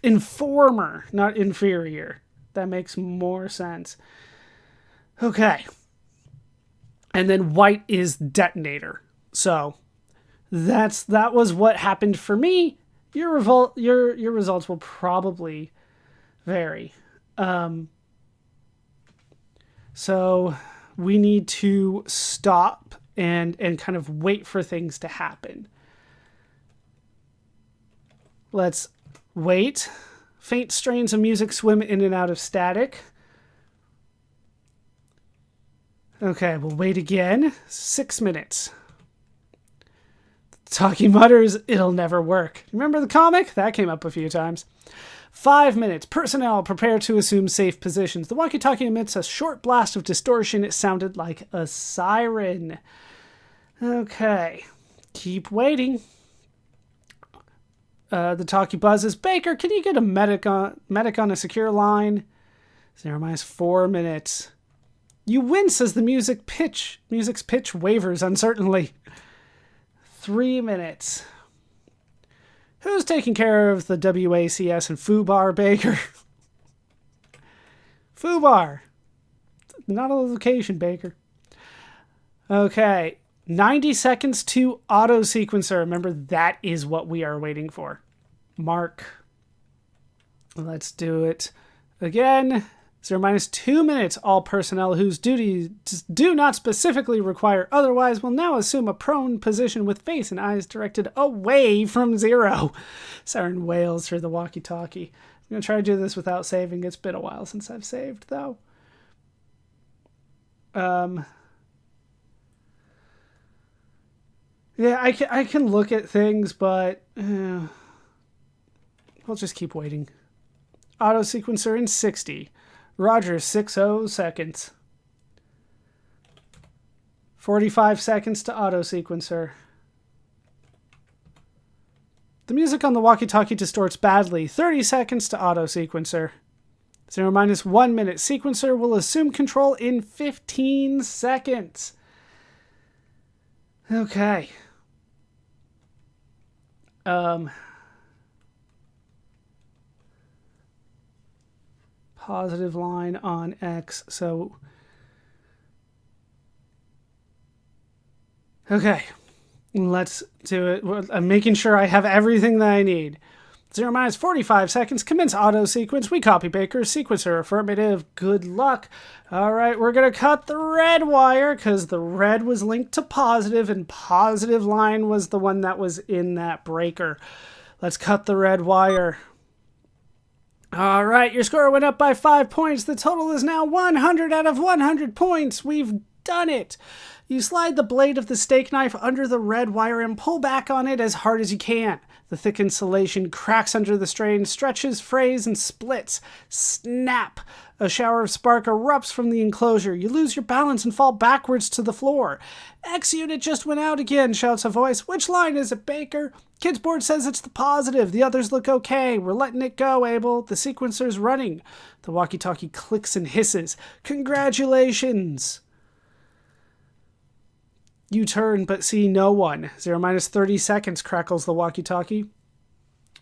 Informer, not inferior. That makes more sense. Okay. And then white is detonator. So that was what happened for me. Your results will probably vary. So we need to stop and kind of wait for things to happen. Let's wait. Faint strains of music swim in and out of static. Okay, we'll wait again. 6 minutes. Talkie mutters, it'll never work. Remember the comic? That came up a few times. 5 minutes. Personnel prepare to assume safe positions. The walkie-talkie emits a short blast of distortion. It sounded like a siren. Okay. Keep waiting. The talkie buzzes. Baker, can you get a medic on a secure line? 0-4 minutes. You wince as the music's pitch wavers uncertainly. 3 minutes. Who's taking care of the WACS and FUBAR, Baker? FUBAR. Not a location, Baker. Okay. 90 seconds to auto sequencer. Remember, that is what we are waiting for. Mark. Let's do it again. 0 minus 2 minutes. All personnel whose duties do not specifically require otherwise will now assume a prone position with face and eyes directed away from 0. Siren wails through the walkie-talkie. I'm going to try to do this without saving. It's been a while since I've saved, though. Yeah, I can look at things, but we'll just keep waiting. Auto sequencer in 60. Roger, 60 seconds. 45 seconds to auto sequencer. The music on the walkie-talkie distorts badly. 30 seconds to auto sequencer. 0 minus 1 minute. Sequencer will assume control in 15 seconds. Okay. Positive line on X. So, okay, let's do it. I'm making sure I have everything that I need. 0 minus 45 seconds. Commence auto sequence. We copy Baker. Sequencer affirmative. Good luck. All right, we're going to cut the red wire because the red was linked to positive and positive line was the one that was in that breaker. Let's cut the red wire. All right, your score went up by 5 points. The total is now 100 out of 100 points. We've done it. You slide the blade of the steak knife under the red wire and pull back on it as hard as you can. The thick insulation cracks under the strain, stretches, frays, and splits. Snap! A shower of spark erupts from the enclosure. You lose your balance and fall backwards to the floor. X unit just went out again, shouts a voice. Which line is it, Baker? Kids board says it's the positive. The others look okay. We're letting it go, Abel. The sequencer's running. The walkie-talkie clicks and hisses. Congratulations! You turn but see no one. 0 minus 30 seconds, crackles the walkie-talkie.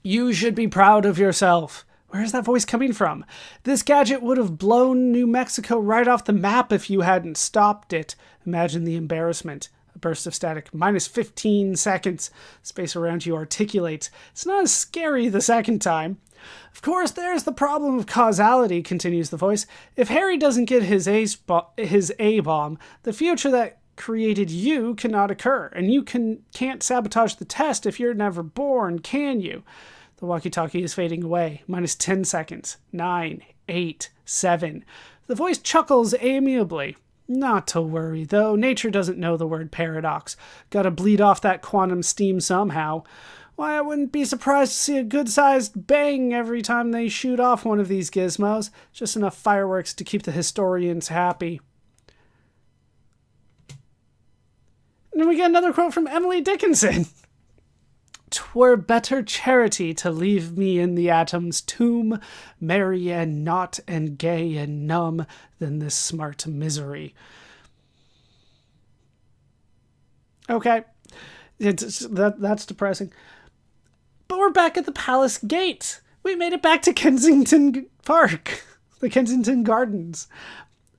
You should be proud of yourself. Where is that voice coming from? This gadget would have blown New Mexico right off the map if you hadn't stopped it. Imagine the embarrassment. A burst of static. Minus 15 seconds. Space around you articulates. It's not as scary the second time. Of course, there's the problem of causality, continues the voice. If Harry doesn't get his A-bomb, the future that created you cannot occur, and you can't sabotage the test if you're never born, can you? The walkie-talkie is fading away. Minus 10 seconds. 9, 8, 7. The voice chuckles amiably. Not to worry, though. Nature doesn't know the word paradox. Gotta bleed off that quantum steam somehow. Why, I wouldn't be surprised to see a good-sized bang every time they shoot off one of these gizmos. Just enough fireworks to keep the historians happy. And then we get another quote from Emily Dickinson. 'Twere better charity to leave me in the atom's tomb, merry and naught and gay and numb, than this smart misery. Okay, that's depressing. But we're back at the palace gate. We made it back to Kensington Park, the Kensington Gardens.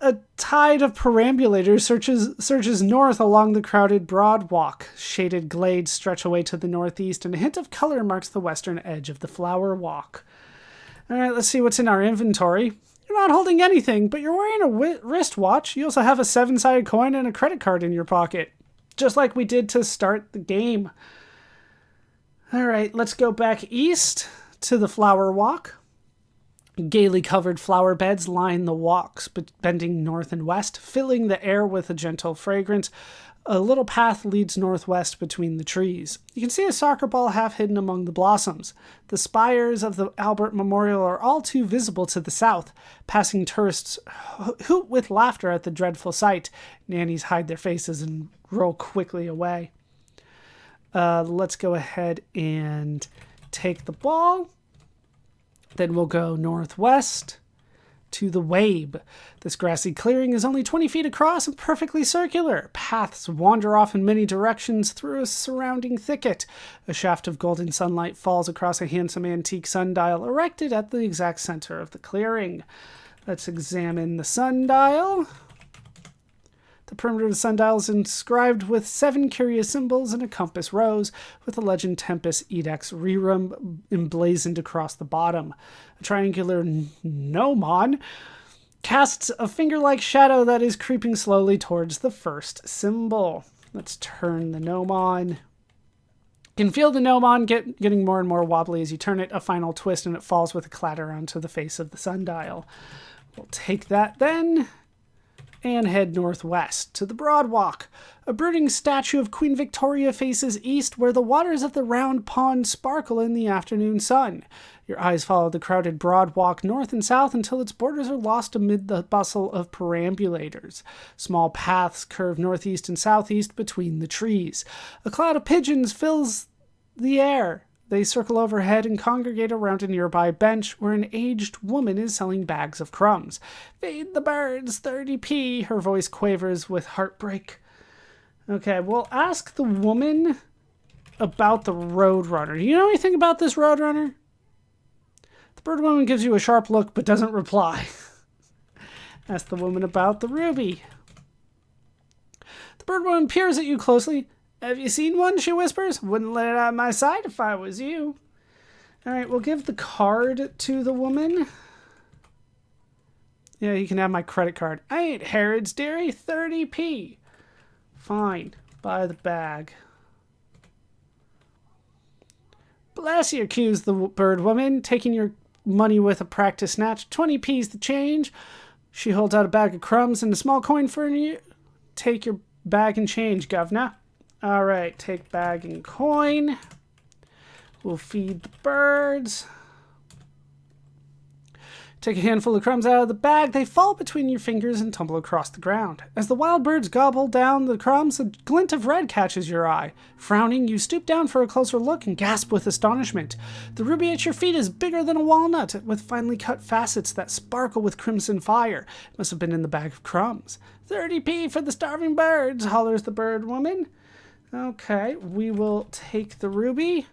A tide of perambulators surges north along the crowded Broad Walk. Shaded glades stretch away to the northeast, and a hint of color marks the western edge of the Flower Walk. All right, let's see what's in our inventory. You're not holding anything, but you're wearing a wristwatch. You also have a 7-sided coin and a credit card in your pocket, just like we did to start the game. All right, let's go back east to the Flower Walk. Gaily covered flower beds line the walks, bending north and west, filling the air with a gentle fragrance. A little path leads northwest between the trees. You can see a soccer ball half hidden among the blossoms. The spires of the Albert Memorial are all too visible to the south. Passing tourists hoot with laughter at the dreadful sight. Nannies hide their faces and roll quickly away. Let's go ahead and take the ball. Then we'll go northwest to the Wabe. This grassy clearing is only 20 feet across and perfectly circular. Paths wander off in many directions through a surrounding thicket. A shaft of golden sunlight falls across a handsome antique sundial erected at the exact center of the clearing. Let's examine the sundial. The perimeter of the sundial is inscribed with 7 curious symbols and a compass rose, with the legend Tempus Edex Rerum emblazoned across the bottom. A triangular gnomon casts a finger-like shadow that is creeping slowly towards the first symbol. Let's turn the gnome on. You can feel the gnome on getting more and more wobbly as you turn it. A final twist and it falls with a clatter onto the face of the sundial. We'll take that then and head northwest to the Broad Walk. A brooding statue of Queen Victoria faces east, where the waters of the Round Pond sparkle in the afternoon sun. Your eyes follow the crowded Broad Walk north and south until its borders are lost amid the bustle of perambulators. Small paths curve northeast and southeast between the trees. A cloud of pigeons fills the air. They circle overhead and congregate around a nearby bench where an aged woman is selling bags of crumbs. "Feed the birds, 30p," her voice quavers with heartbreak. Okay, we'll ask the woman about the Roadrunner. Do you know anything about this Roadrunner? The bird woman gives you a sharp look but doesn't reply. Ask the woman about the ruby. The bird woman peers at you closely. "Have you seen one?" she whispers. "Wouldn't let it out of my sight if I was you." All right, we'll give the card to the woman. Yeah, you can have my credit card. "I ain't Herod's, dearie. 30p. Fine. Buy the bag." "Bless you," cues the bird woman, taking your money with a practice snatch. 20p's the change. She holds out a bag of crumbs and a small coin for you. "Take your bag and change, governor." All right, take bag and coin. We'll feed the birds. Take a handful of crumbs out of the bag. They fall between your fingers and tumble across the ground. As the wild birds gobble down the crumbs, a glint of red catches your eye. Frowning, you stoop down for a closer look and gasp with astonishment. The ruby at your feet is bigger than a walnut, with finely cut facets that sparkle with crimson fire. It must have been in the bag of crumbs. 30p for the starving birds, hollers the bird woman. Okay, we will take the ruby.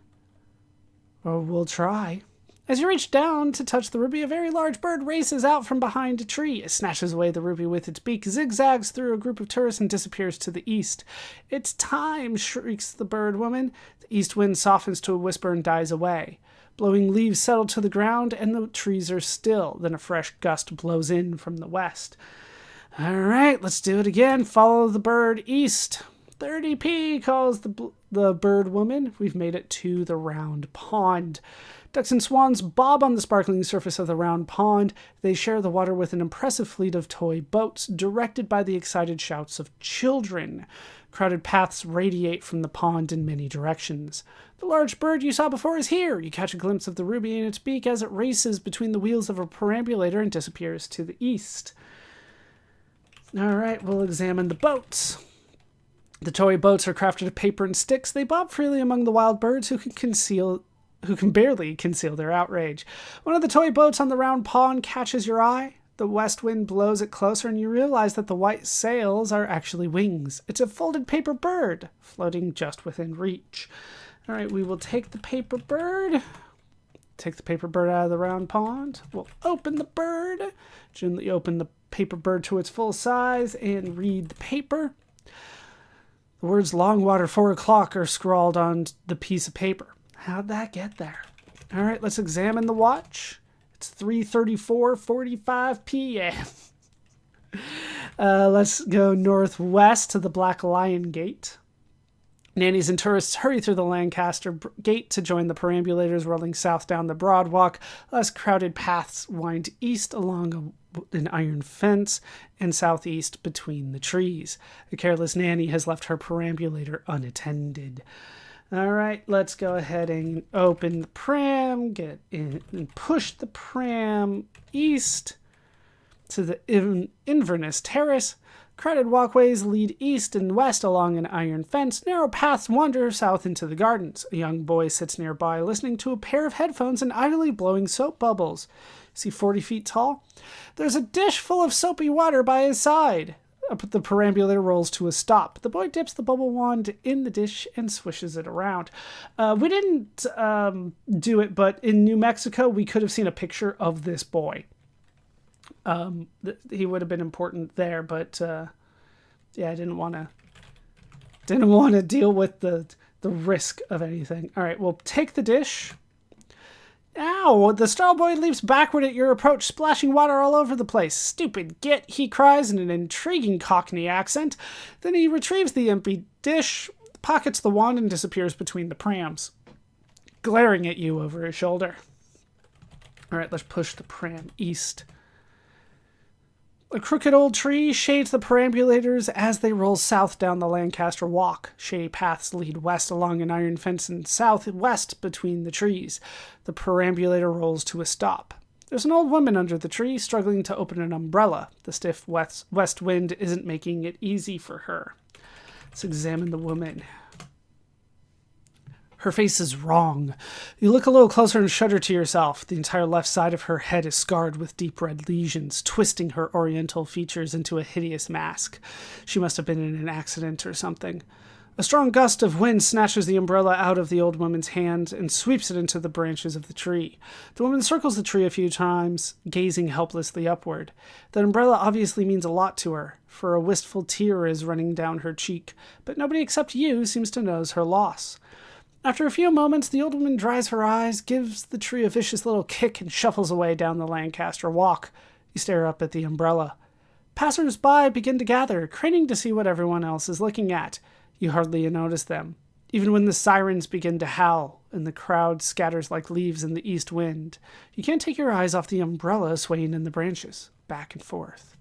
Or we'll try. As you reach down to touch the ruby, a very large bird races out from behind a tree. It snatches away the ruby with its beak, zigzags through a group of tourists, and disappears to the east. "It's time," shrieks the bird woman. The east wind softens to a whisper and dies away. Blowing leaves settle to the ground, and the trees are still. Then a fresh gust blows in from the west. All right, let's do it again. Follow the bird east. 30p, calls the bird woman. We've made it to the Round Pond. Ducks and swans bob on the sparkling surface of the Round Pond. They share the water with an impressive fleet of toy boats, directed by the excited shouts of children. Crowded paths radiate from the pond in many directions. The large bird you saw before is here. You catch a glimpse of the ruby in its beak as it races between the wheels of a perambulator and disappears to the east. All right, we'll examine the boats. The toy boats are crafted of paper and sticks. They bob freely among the wild birds who can barely conceal their outrage. One of the toy boats on the Round Pond catches your eye. The west wind blows it closer, and you realize that the white sails are actually wings. It's a folded paper bird floating just within reach. All right, we will take the paper bird. Take the paper bird out of the Round Pond. We'll open the bird. Gently open the paper bird to its full size and read the paper. The words "Longwater 4 o'clock" are scrawled on the piece of paper. How'd that get there? All right, let's examine the watch. It's 3:34:45 p.m. Let's go northwest to the Black Lion Gate. Nannies and tourists hurry through the Lancaster Gate to join the perambulators rolling south down the Broad Walk. Less crowded paths wind east along an iron fence and southeast between the trees. A careless nanny has left her perambulator unattended. All right, let's go ahead and open the pram, get in and push the pram east to the Inverness Terrace. Crowded walkways lead east and west along an iron fence. Narrow paths wander south into the gardens. A young boy sits nearby, listening to a pair of headphones and idly blowing soap bubbles. Is he 40 feet tall? There's a dish full of soapy water by his side. The perambulator rolls to a stop. The boy dips the bubble wand in the dish and swishes it around. We didn't do it, but in New Mexico, we could have seen a picture of this boy. He would have been important there, but yeah, I didn't want to deal with the risk of anything. All right, we'll take the dish Ow! The straw boy leaps backward at your approach, splashing water all over the place. Stupid git, he cries in an intriguing Cockney accent. Then he retrieves the empty dish, pockets the wand, and disappears between the prams, glaring at you over his shoulder. Alright, let's push the pram east. A crooked old tree shades the perambulators as they roll south down the Lancaster Walk. Shady paths lead west along an iron fence and southwest between the trees. The perambulator rolls to a stop. There's an old woman under the tree, struggling to open an umbrella. The stiff west wind isn't making it easy for her. Let's examine the woman. Her face is wrong. You look a little closer and shudder to yourself. The entire left side of her head is scarred with deep red lesions, twisting her oriental features into a hideous mask. She must have been in an accident or something. A strong gust of wind snatches the umbrella out of the old woman's hand and sweeps it into the branches of the tree. The woman circles the tree a few times, gazing helplessly upward. That umbrella obviously means a lot to her, for a wistful tear is running down her cheek, but nobody except you seems to notice her loss. After a few moments, the old woman dries her eyes, gives the tree a vicious little kick, and shuffles away down the Lancaster Walk. You stare up at the umbrella. Passers-by begin to gather, craning to see what everyone else is looking at. You hardly notice them, even when the sirens begin to howl, and the crowd scatters like leaves in the east wind. You can't take your eyes off the umbrella swaying in the branches, back and forth.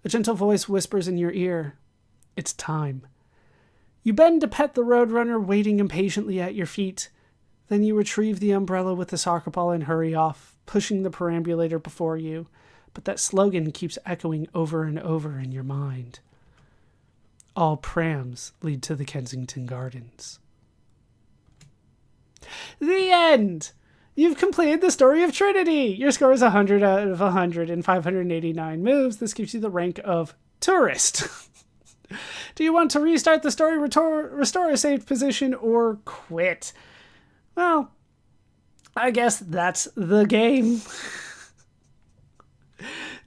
A gentle voice whispers in your ear, "It's time." You bend to pet the roadrunner waiting impatiently at your feet. Then you retrieve the umbrella with the soccer ball and hurry off, pushing the perambulator before you. But that slogan keeps echoing over and over in your mind. All prams lead to the Kensington Gardens. The end! You've completed the story of Trinity! Your score is 100 out of 100 and 589 moves. This gives you the rank of tourist. Do you want to restart the story, restore a saved position, or quit? Well, I guess that's the game.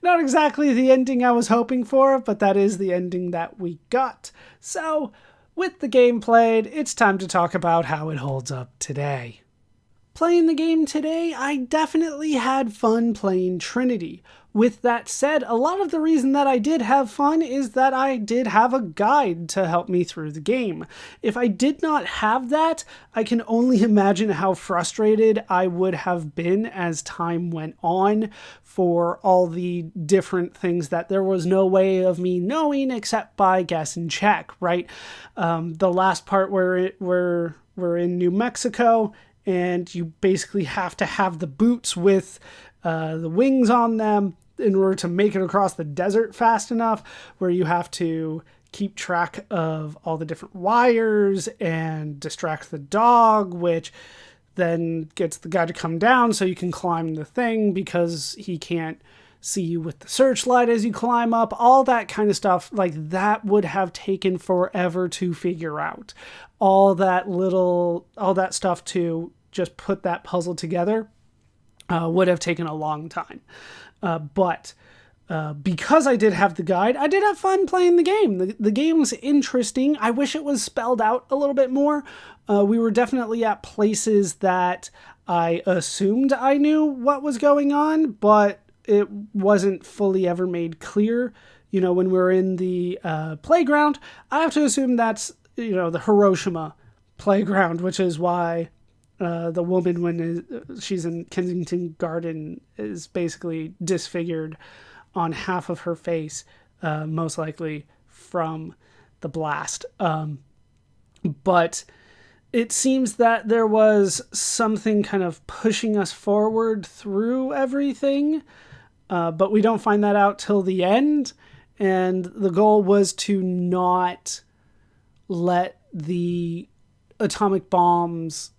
Not exactly the ending I was hoping for, but that is the ending that we got. So, with the game played, it's time to talk about how it holds up today. Playing the game today, I definitely had fun playing Trinity. With that said, a lot of the reason that I did have fun is that I did have a guide to help me through the game. If I did not have that, I can only imagine how frustrated I would have been as time went on for all the different things that there was no way of me knowing except by guess and check, right? The last part where we're in New Mexico, and you basically have to have the boots with the wings on them in order to make it across the desert fast enough, where you have to keep track of all the different wires and distract the dog, which then gets the guy to come down so you can climb the thing because he can't see you with the searchlight as you climb up. All that kind of stuff, like that would have taken forever to figure out. All that stuff to just put that puzzle together would have taken a long time. But because I did have the guide, I did have fun playing the game. The game's interesting. I wish it was spelled out a little bit more. We were definitely at places that I assumed I knew what was going on, but it wasn't fully ever made clear. You know, when we're in the playground, I have to assume that's, the Hiroshima playground, which is why the woman, when she's in Kensington Garden, is basically disfigured on half of her face, most likely from the blast. But it seems that there was something kind of pushing us forward through everything, but we don't find that out till the end. And the goal was to not let the atomic bombs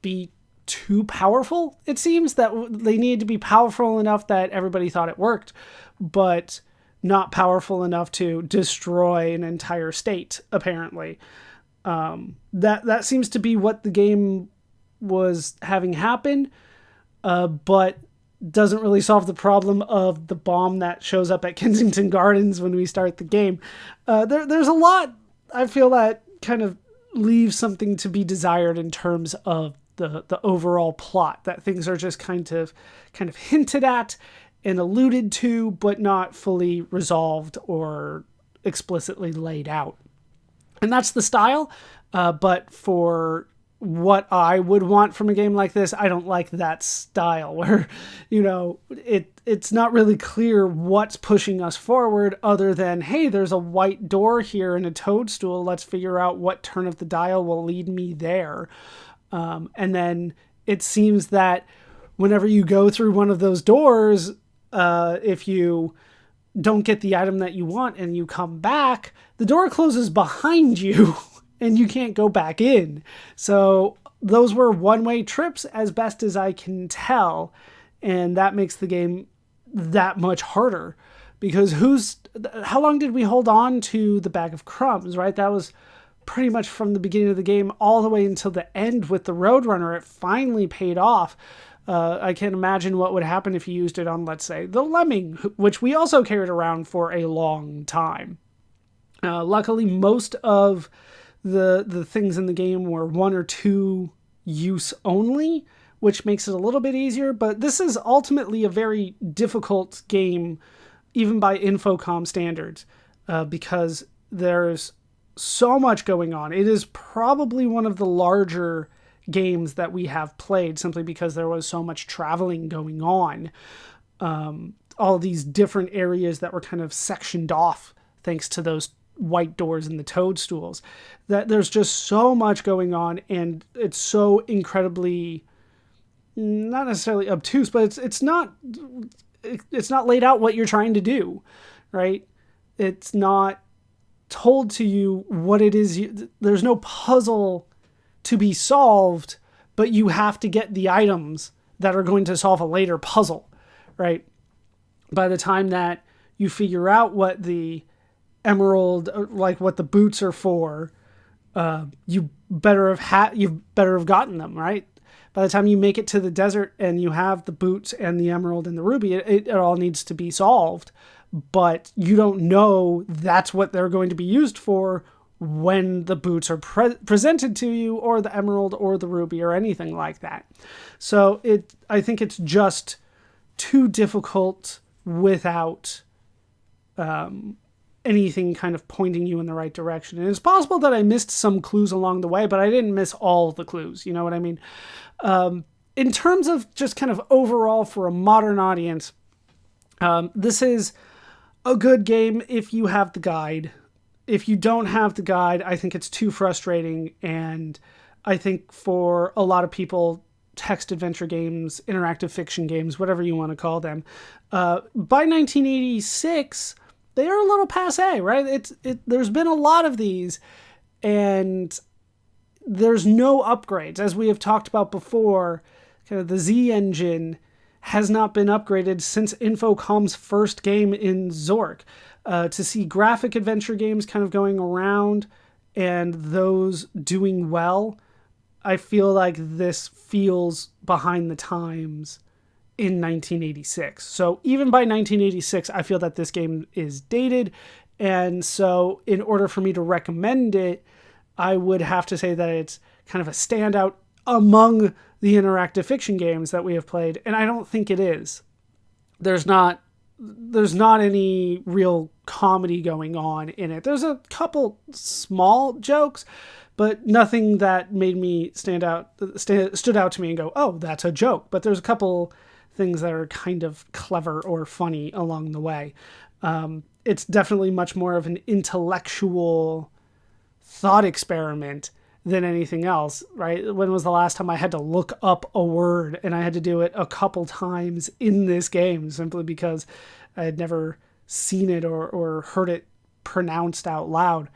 be too powerful. It seems that they needed to be powerful enough that everybody thought it worked, but not powerful enough to destroy an entire state, apparently. That seems to be what the game was having happen, but doesn't really solve the problem of the bomb that shows up at Kensington Gardens when we start the game. There's a lot, I feel, that kind of leaves something to be desired in terms of the overall plot, that things are just kind of hinted at and alluded to, but not fully resolved or explicitly laid out. And that's the style. But for what I would want from a game like this, I don't like that style where, it's not really clear what's pushing us forward other than, hey, there's a white door here and a toadstool. Let's figure out what turn of the dial will lead me there. And then it seems that whenever you go through one of those doors, if you don't get the item that you want and you come back, the door closes behind you and you can't go back in. So those were one-way trips as best as I can tell. And that makes the game that much harder because how long did we hold on to the bag of crumbs, right? That was pretty much from the beginning of the game all the way until the end with the Roadrunner. It finally paid off. I can't imagine what would happen if you used it on, let's say, the Lemming, which we also carried around for a long time. Luckily, most of the things in the game were 1 or 2 use only, which makes it a little bit easier. But this is ultimately a very difficult game, even by Infocom standards, because there's so much going on. It is probably one of the larger games that we have played simply because there was so much traveling going on. All these different areas that were kind of sectioned off thanks to those white doors and the toadstools, that there's just so much going on, and it's so incredibly, not necessarily obtuse, but it's not laid out what you're trying to do, right? It's not told to you what it is. There's no puzzle to be solved, but you have to get the items that are going to solve a later puzzle, right? By the time that you figure out what the emerald, like what the boots are for, you've better have gotten them, right? By the time you make it to the desert and you have the boots and the emerald and the ruby, it all needs to be solved, but you don't know that's what they're going to be used for when the boots are presented to you, or the emerald or the ruby or anything like that. So I think it's just too difficult without anything kind of pointing you in the right direction. And it's possible that I missed some clues along the way, but I didn't miss all the clues. You know what I mean? In terms of just kind of overall for a modern audience, this is a good game if you have the guide. If you don't have the guide, I think it's too frustrating. And I think for a lot of people, text adventure games, interactive fiction games, whatever you want to call them, by 1986, they are a little passé, right? There's been a lot of these, and there's no upgrades. As we have talked about before, kind of the Z engine has not been upgraded since Infocom's first game in Zork. To see graphic adventure games kind of going around and those doing well, I feel like this feels behind the times in 1986. So even by 1986, I feel that this game is dated. And so in order for me to recommend it, I would have to say that it's kind of a standout among the interactive fiction games that we have played. And I don't think it is. There's not any real comedy going on in it. There's a couple small jokes, but nothing that made me stood out to me and go, oh, that's a joke. But there's a couple things that are kind of clever or funny along the way. It's definitely much more of an intellectual thought experiment than anything else, right? When was the last time I had to look up a word? And I had to do it a couple times in this game simply because I had never seen it or heard it pronounced out loud.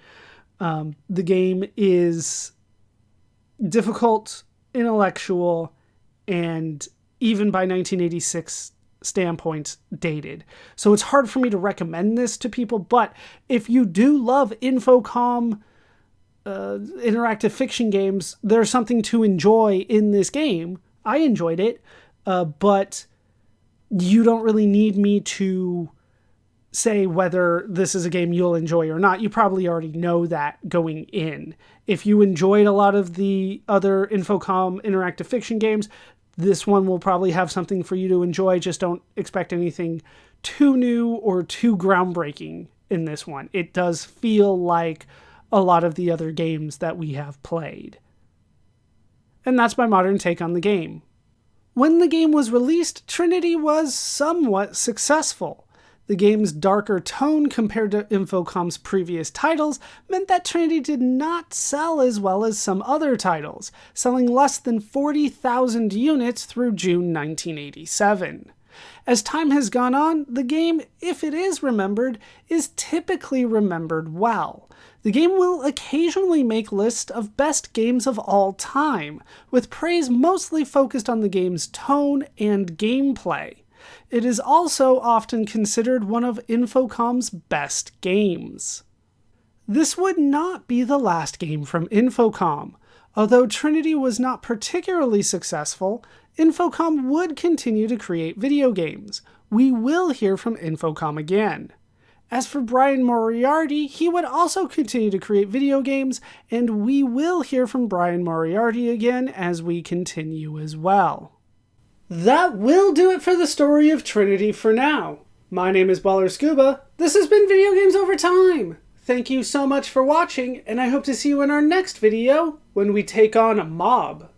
The game is difficult, intellectual, and even by 1986 standpoint, dated. So it's hard for me to recommend this to people, but if you do love Infocom interactive fiction games, there's something to enjoy in this game. I enjoyed it, but you don't really need me to say whether this is a game you'll enjoy or not. You probably already know that going in. If you enjoyed a lot of the other Infocom interactive fiction games, this one will probably have something for you to enjoy. Just don't expect anything too new or too groundbreaking in this one. It does feel like a lot of the other games that we have played. And that's my modern take on the game. When the game was released, Trinity was somewhat successful. The game's darker tone compared to Infocom's previous titles meant that Trinity did not sell as well as some other titles, selling less than 40,000 units through June 1987. As time has gone on, the game, if it is remembered, is typically remembered well. The game will occasionally make lists of best games of all time, with praise mostly focused on the game's tone and gameplay. It is also often considered one of Infocom's best games. This would not be the last game from Infocom. Although Trinity was not particularly successful, Infocom would continue to create video games. We will hear from Infocom again. As for Brian Moriarty, he would also continue to create video games, and we will hear from Brian Moriarty again as we continue as well. That will do it for the story of Trinity for now. My name is Baller Scuba. This has been Video Games Over Time. Thank you so much for watching, and I hope to see you in our next video when we take on a mob.